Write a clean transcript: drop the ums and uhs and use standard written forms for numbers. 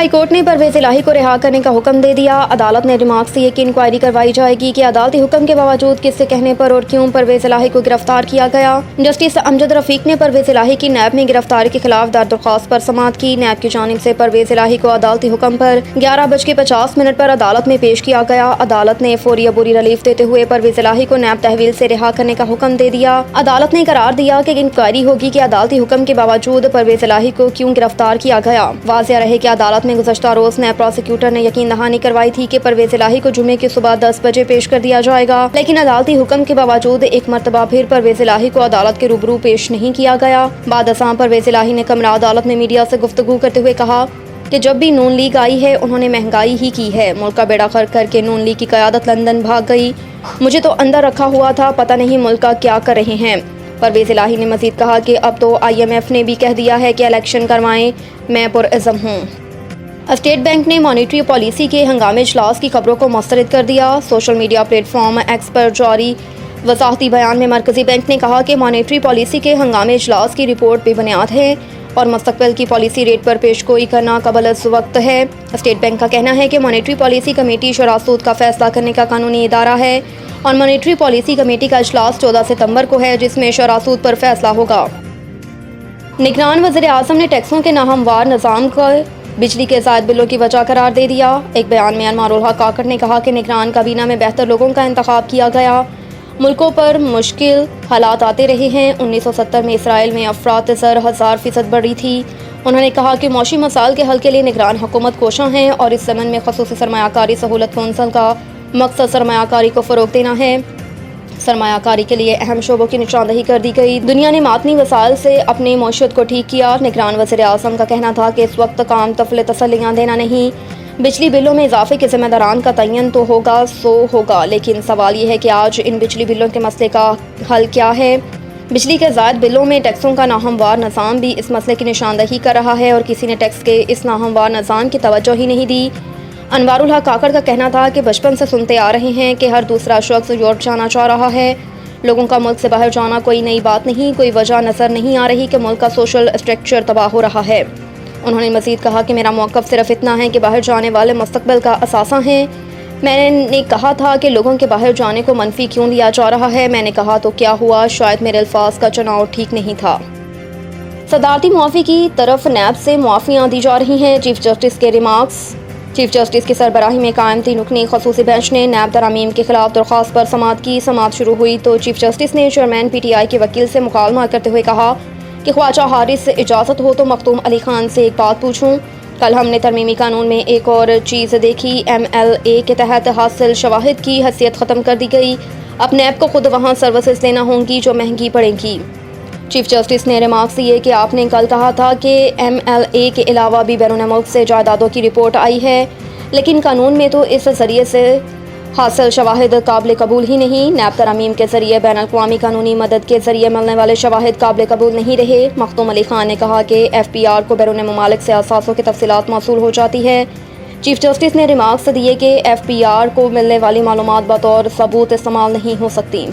High court ने परवेज इलाही को रिहा करने का हुक्म दे दिया। अदालत ने रिमार्क्स दिए कि इंक्वायरी करवाई जाएगी कि अदालती हुक्म के बावजूद किसके कहने पर और क्यों परवेज इलाही को गिरफ्तार किया गया। जस्टिस अमजद रफीक ने परवेज इलाही की नैब में गिरफ्तारी के खिलाफ दरख्वास्त पर समाअत की। नैब की जानिब से परवेज इलाही को अदालती हुक्म पर 11:50 पर अदालत में पेश किया गया। अदालत ने फौरी अबूरी रिलीफ देते हुए परवेज इलाही को नैब तहवील से रिहा करने का हुक्म दे दिया। अदालत ने करार दिया कि इंक्वायरी होगी कि अदालती हुक्म के बावजूद परवेज इलाही को क्यों गिरफ्तार किया गया। वाज़ेह रहे कि अदालत में गुज़श्ता रोज नैब प्रोसिक्यूटर ने यकीन दहानी करवाई थी कि परवेज इलाही को जुमे की सुबह 10 बजे पेश कर दिया जाएगा, लेकिन अदालती हुक्म के बावजूद एक मरतबा फिर परवेज इलाही को अदालत के रूबरू पेश नहीं किया गया। बाद असां परवेज इलाही ने कमरा अदालत में मीडिया से गुफ्तगू करते हुए कहा कि जब भी नून लीग आई है उन्होंने महंगाई ही की है। मुल्क का बेड़ा गर्क करके नून लीग की क़यादत लंदन भाग गई। मुझे तो अंदर रखा हुआ था, पता नहीं मुल्क का क्या कर रहे हैं। परवेज इलाही ने मजीद कहा कि अब तो IMF ने भी कह दिया है कि इलेक्शन करवाएं, मैं पुरअज़्म हूँ। स्टेट बैंक ने मॉनेटरी पॉलिसी के हंगामी इजलास की खबरों को मुस्तरद कर दिया। सोशल मीडिया प्लेटफॉर्म एक्स पर जारी वज़ाहती बयान में मरकज़ी बैंक ने कहा कि मॉनेटरी पॉलिसी के हंगामी इजलास की रिपोर्ट बेबुनियाद है और मुस्तक़बिल की पॉलिसी रेट पर पेशगोई करना कबल अज़ वक्त है। स्टेट बैंक का कहना है कि मॉनेटरी पॉलिसी कमेटी शुरा सूद का फैसला करने का कानूनी इदारा है और मॉनेटरी पॉलिसी कमेटी का इजलास 14 सितंबर को है, जिसमें शुरा सूद पर फैसला होगा। निगरान वज़ीर आज़म ने टैक्सों के नाहमवार निज़ाम को बिजली के ज़ायद बिलों की वजह करार दे दिया। एक बयान में अनवारुल हक काकड़ ने कहा कि निगरान काबीना में बेहतर लोगों का इंतखाब किया गया। मुल्कों पर मुश्किल हालात आते रहे हैं। 1970 में इसराइल में अफरात ज़र 1000% बढ़ी थी। उन्होंने कहा कि मौशी मसाइल के हल के लिए निगरान हुकूमत कोशां है और इस ज़मन में ख़ुसूसी सरमायाकारी सहूलत कौंसल का मकसद सरमायाकारी को फ़रोग़ देना है। सरमायाकारी के लिए अहम शोबों की निशानदही कर दी गई। दुनिया ने मातनी वसाइल से अपनी मौशियत को ठीक किया। निगरान वज़ीर आज़म का कहना था कि इस वक्त काम तफले तसल्लियाँ देना नहीं, बिजली बिलों में इजाफे के ज़िम्मेदारान का तयन तो होगा सो होगा, लेकिन सवाल ये है कि आज इन बिजली बिलों के मसले का हल क्या है। बिजली के ज़ायद बिलों में टैक्सों का नाहमवार निज़ाम भी इस मसले की निशानदही कर रहा है और किसी ने टैक्स के इस नाहमवार निज़ाम की तवज्जो ही नहीं दी। अनवारुल हक काकड़ का कहना था कि बचपन से सुनते आ रहे हैं कि हर दूसरा शख्स यूरोप जाना चाह रहा है। लोगों का मुल्क से बाहर जाना कोई नई बात नहीं, कोई वजह नज़र नहीं आ रही कि मुल्क का सोशल स्ट्रक्चर तबाह हो रहा है। उन्होंने मज़ीद कहा कि मेरा मौक़िफ़ सिर्फ इतना है कि बाहर जाने वाले मुस्तक़बिल का असासा हैं। मैंने कहा था कि लोगों के बाहर जाने को मनफी क्यों लिया जा रहा है। मैंने कहा तो क्या हुआ, शायद मेरे अल्फाज का चुनाव ठीक नहीं था। सदारती मुआफ़ी की तरफ नैब से मुआफ़ियाँ दी जा रही हैं। चीफ जस्टिस के रिमार्क्स। चीफ जस्टिस की सरबराही में कायम 3 रुकनी खसूसी बेंच ने नैब तरामीम के खिलाफ दरख्वास्त पर समाअत की। समाअत शुरू हुई तो चीफ जस्टिस ने चेयरमैन PTI के वकील से मुकालमा करते हुए कहा कि ख्वाजा हारिस से इजाज़त हो तो मखदूम अली खान से एक बात पूछूं। कल हमने तरमीमी कानून में एक और चीज़ देखी, MLA के तहत हासिल शवाहिद की हैसियत ख़त्म कर दी गई। अब नैब को खुद वहाँ सर्विसेज लेना होंगी जो महंगी पड़ेंगी। चीफ जस्टिस ने रिमार्क्स दिए कि आपने कल कहा था कि MLA के अलावा भी बैरून मुल्क से जायदादों की रिपोर्ट आई है, लेकिन कानून में तो इस जरिए से हासिल शवाहिद काबिल कबूल ही नहीं। नैब तरामीम के जरिए बैन अल-अक़वामी कानूनी मदद के जरिए मिलने वाले शवाहिद काबिल कबूल नहीं रहे। मखदूम अली खान ने कहा कि FPR को बैरून ममालिक से असासों की तफसीलात मौसूल हो जाती है। चीफ जस्टिस ने रिमार्क्स दिए कि FPR को मिलने वाली मालूमात बतौर सबूत इस्तेमाल नहीं हो सकती।